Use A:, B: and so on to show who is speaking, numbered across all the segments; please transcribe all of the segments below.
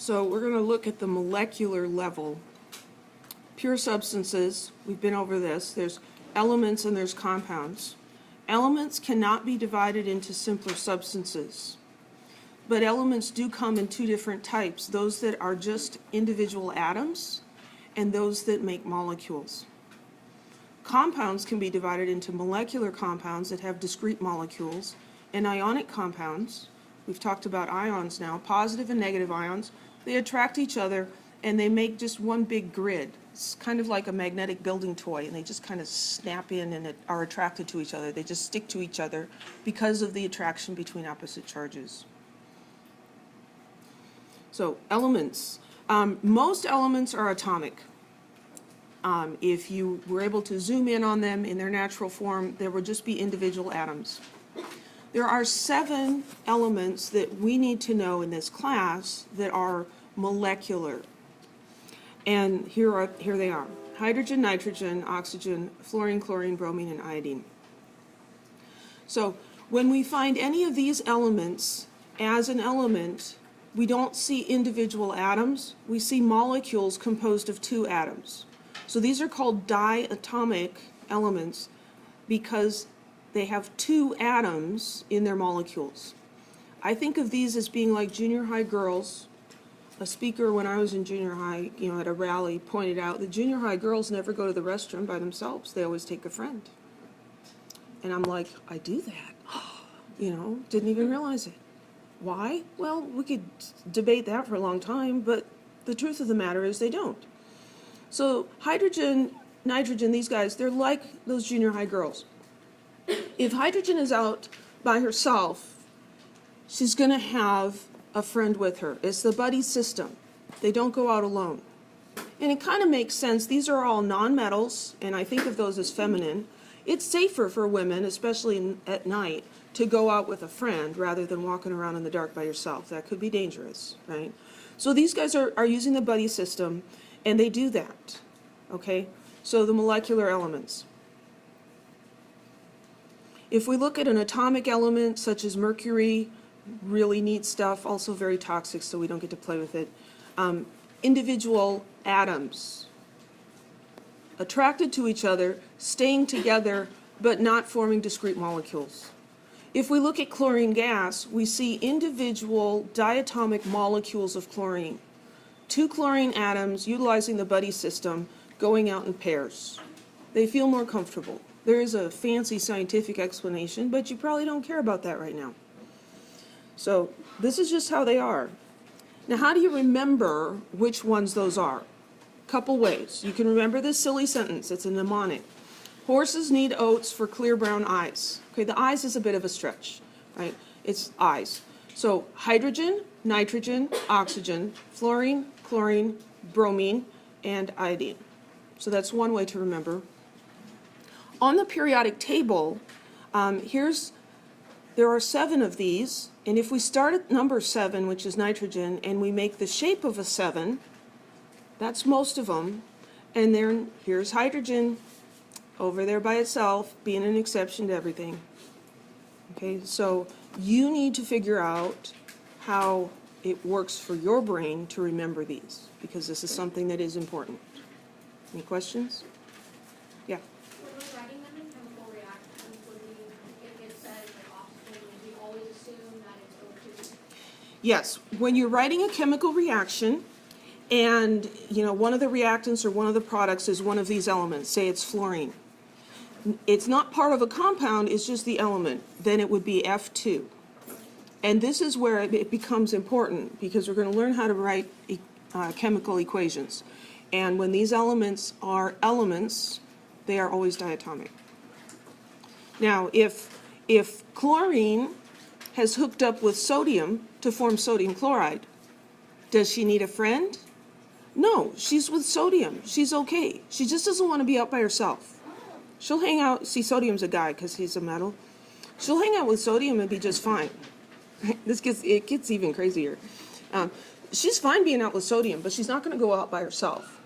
A: So we're going to look at the molecular level. Pure substances, we've been over this. There's elements and there's compounds. Elements cannot be divided into simpler substances. But elements do come in two different types, those that are just individual atoms and those that make molecules. Compounds can be divided into molecular compounds that have discrete molecules and ionic compounds. We've talked about ions now, positive and negative ions. They attract each other and they make just one big grid. It's kind of like a magnetic building toy, and they just kind of snap in and are attracted to each other. They just stick to each other because of the attraction between opposite charges. So elements. Most elements are atomic. If you were able to zoom in on them in their natural form, there would just be individual atoms. There are 7 elements that we need to know in this class that are molecular. And here they are. Hydrogen, nitrogen, oxygen, fluorine, chlorine, bromine, and iodine. So when we find any of these elements as an element, we don't see individual atoms. We see molecules composed of 2 atoms. So these are called diatomic elements because they have 2 atoms in their molecules. I think of these as being like junior high girls. A speaker when I was in junior high, at a rally, pointed out that junior high girls never go to the restroom by themselves. They always take a friend. And I'm like, I do that. Didn't even realize it. Why? Well, we could debate that for a long time, but the truth of the matter is they don't. So hydrogen, nitrogen, these guys, they're like those junior high girls. If hydrogen is out by herself, she's going to have a friend with her. It's the buddy system. They don't go out alone. And it kind of makes sense. These are all nonmetals, and I think of those as feminine. It's safer for women, especially at night, to go out with a friend rather than walking around in the dark by yourself. That could be dangerous, right? So these guys are using the buddy system, and they do that, okay? So the molecular elements. If we look at an atomic element such as mercury, really neat stuff, also very toxic, so we don't get to play with it. Individual atoms attracted to each other, staying together, but not forming discrete molecules. If we look at chlorine gas, we see individual diatomic molecules of chlorine. 2 chlorine atoms utilizing the buddy system, going out in pairs. They feel more comfortable. There is a fancy scientific explanation, but you probably don't care about that right now. So this is just how they are. Now, how do you remember which ones those are? Couple ways. You can remember this silly sentence. It's a mnemonic. Horses need oats for clear brown eyes. Okay, the eyes is a bit of a stretch, right? It's eyes. So hydrogen, nitrogen, oxygen, fluorine, chlorine, bromine, and iodine. So that's one way to remember. On the periodic table, there are 7 of these, and if we start at number 7, which is nitrogen, and we make the shape of a 7, that's most of them, and then here's hydrogen over there by itself, being an exception to everything. Okay, so you need to figure out how it works for your brain to remember these, because this is something that is important. Any questions? Yeah. Yes, when you're writing a chemical reaction and one of the reactants or one of the products is one of these elements, say it's fluorine. It's not part of a compound, it's just the element. Then it would be F2. And this is where it becomes important because we're going to learn how to write chemical equations. And when these elements are elements, they are always diatomic. Now, if chlorine has hooked up with sodium to form sodium chloride, does she need a friend? No, she's with sodium. She's okay. She just doesn't want to be out by herself. She'll hang out, see, sodium's a guy because he's a metal. She'll hang out with sodium and be just fine. It gets even crazier. She's fine being out with sodium, but she's not going to go out by herself.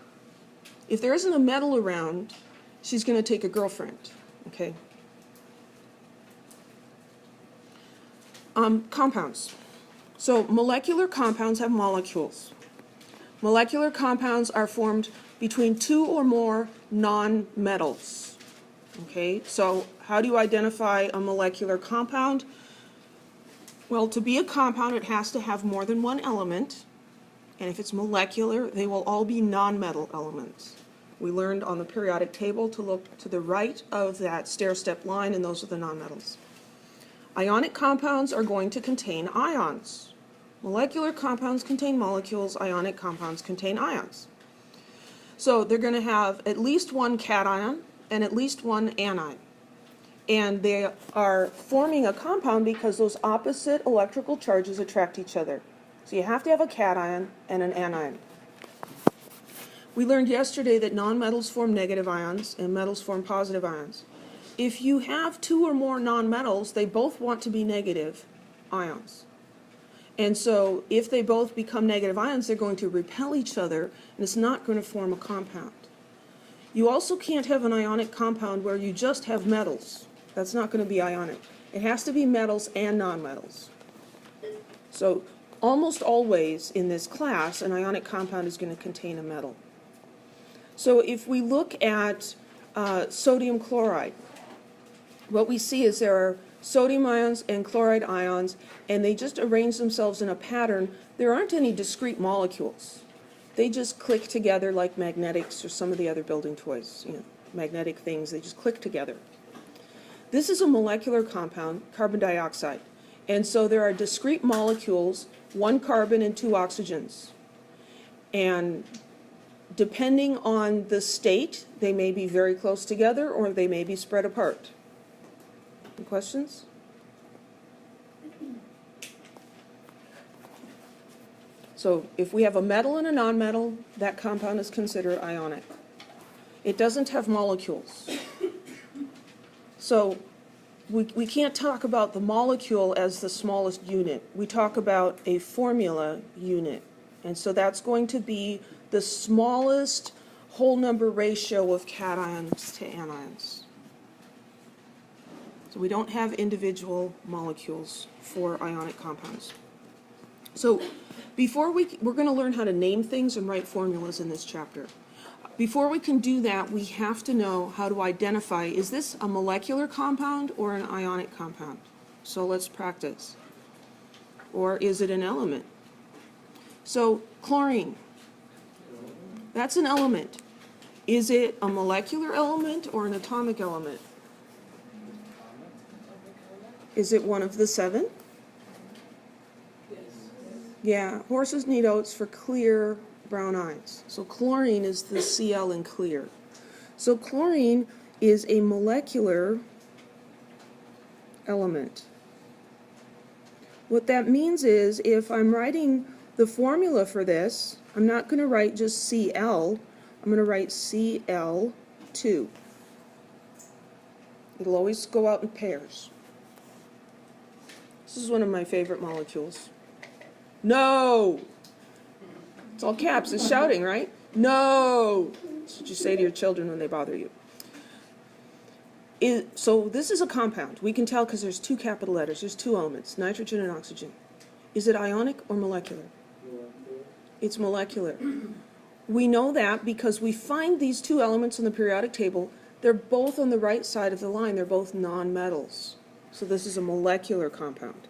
A: If there isn't a metal around, she's going to take a girlfriend, okay? Compounds. So molecular compounds have molecules. Molecular compounds are formed between two or more non-metals. Okay, so how do you identify a molecular compound? Well, to be a compound, it has to have more than one element, and if it's molecular, they will all be non-metal elements. We learned on the periodic table to look to the right of that stair-step line, and those are the nonmetals. Ionic compounds are going to contain ions. Molecular compounds contain molecules, ionic compounds contain ions. So they're going to have at least one cation and at least one anion. And they are forming a compound because those opposite electrical charges attract each other. So you have to have a cation and an anion. We learned yesterday that nonmetals form negative ions and metals form positive ions. If you have two or more nonmetals, they both want to be negative ions. And so if they both become negative ions, they're going to repel each other, and it's not going to form a compound. You also can't have an ionic compound where you just have metals. That's not going to be ionic. It has to be metals and nonmetals. So almost always in this class, an ionic compound is going to contain a metal. So if we look at sodium chloride, what we see is there are sodium ions and chloride ions, and they just arrange themselves in a pattern. There aren't any discrete molecules. They just click together like magnetics or some of the other building toys, magnetic things. They just click together. This is a molecular compound, carbon dioxide. And so there are discrete molecules, one carbon and two oxygens. And depending on the state, they may be very close together or they may be spread apart. Any questions? So if we have a metal and a nonmetal, that compound is considered ionic. It doesn't have molecules. So we can't talk about the molecule as the smallest unit. We talk about a formula unit. And so that's going to be the smallest whole number ratio of cations to anions. So we don't have individual molecules for ionic compounds. So before we're going to learn how to name things and write formulas in this chapter. Before we can do that, we have to know how to identify, is this a molecular compound or an ionic compound? So let's practice. Or is it an element? So chlorine, that's an element. Is it a molecular element or an atomic element? Is it one of the 7? Yeah, horses need oats for clear brown eyes. So chlorine is the Cl in clear. So chlorine is a molecular element. What that means is if I'm writing the formula for this, I'm not going to write just Cl, I'm going to write Cl2. It'll always go out in pairs. This is one of my favorite molecules. No! It's all caps. It's shouting, right? No! That's what you say to your children when they bother you. So this is a compound. We can tell because there's 2 capital letters. There's 2 elements, nitrogen and oxygen. Is it ionic or molecular? It's molecular. We know that because we find these 2 elements in the periodic table. They're both on the right side of the line. They're both nonmetals. So this is a molecular compound.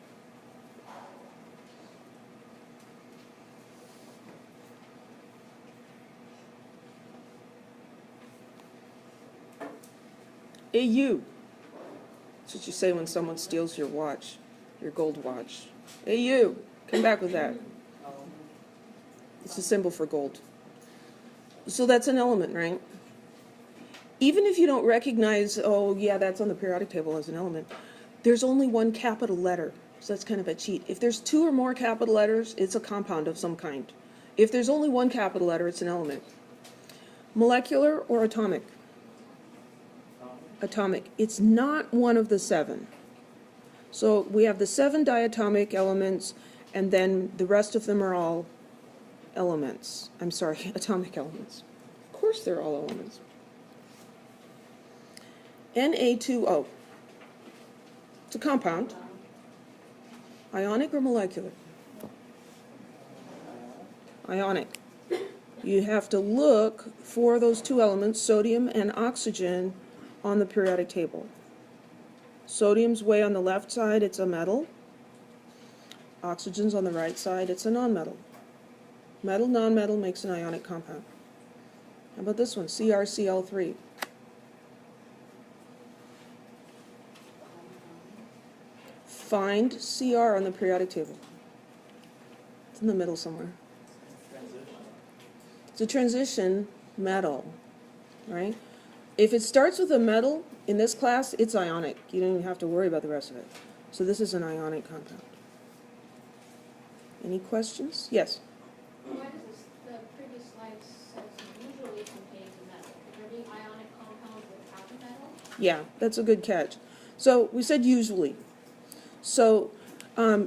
A: AU. That's what you say when someone steals your watch, your gold watch. AU. Come back with that. It's a symbol for gold. So that's an element, right? Even if you don't recognize, oh yeah, that's on the periodic table as an element, there's only one capital letter. So that's kind of a cheat. If there's 2 or more capital letters, it's a compound of some kind. If there's only one capital letter, it's an element. Molecular or atomic? Atomic. It's not one of the 7. So we have the 7 diatomic elements, and then the rest of them are all elements. I'm sorry, atomic elements. Of course they're all elements. Na2O. It's a compound. Ionic or molecular? Ionic. You have to look for those two elements, sodium and oxygen, on the periodic table. Sodium's way on the left side, it's a metal. Oxygen's on the right side, it's a nonmetal. Metal, nonmetal makes an ionic compound. How about this one, CrCl3? Find Cr on the periodic table. It's in the middle somewhere. It's a transition metal, right? If it starts with a metal, in this class, it's ionic. You don't even have to worry about the rest of it. So this is an ionic compound. Any questions? Yes?
B: Why does the previous slide says usually contains a metal? Are there being ionic compounds without a metal?
A: Yeah, that's a good catch. So we said usually. So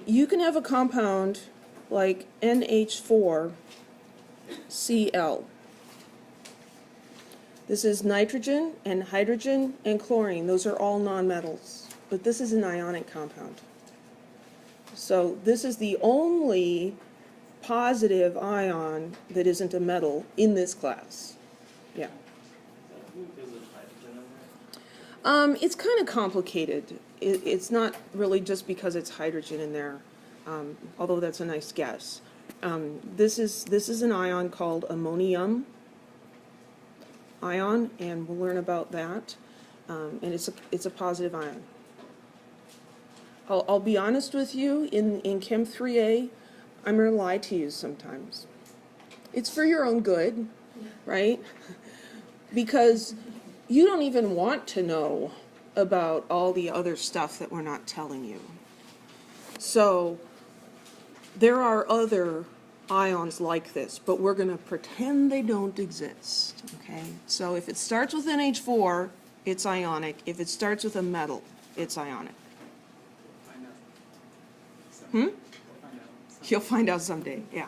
A: you can have a compound like NH4Cl. This is nitrogen and hydrogen and chlorine. Those are all nonmetals. But this is an ionic compound. So this is the only positive ion that isn't a metal in this class. Yeah. It's kind of complicated. It's not really just because it's hydrogen in there, although that's a nice guess. This is an ion called ammonium ion, and we'll learn about that. And it's a positive ion. I'll be honest with you, in Chem 3A, I'm going to lie to you sometimes. It's for your own good, right? Because you don't even want to know about all the other stuff that we're not telling you. So there are other ions like this, but we're going to pretend they don't exist, okay? So if it starts with NH4, it's ionic. If it starts with a metal, it's ionic. You'll find out someday, yeah.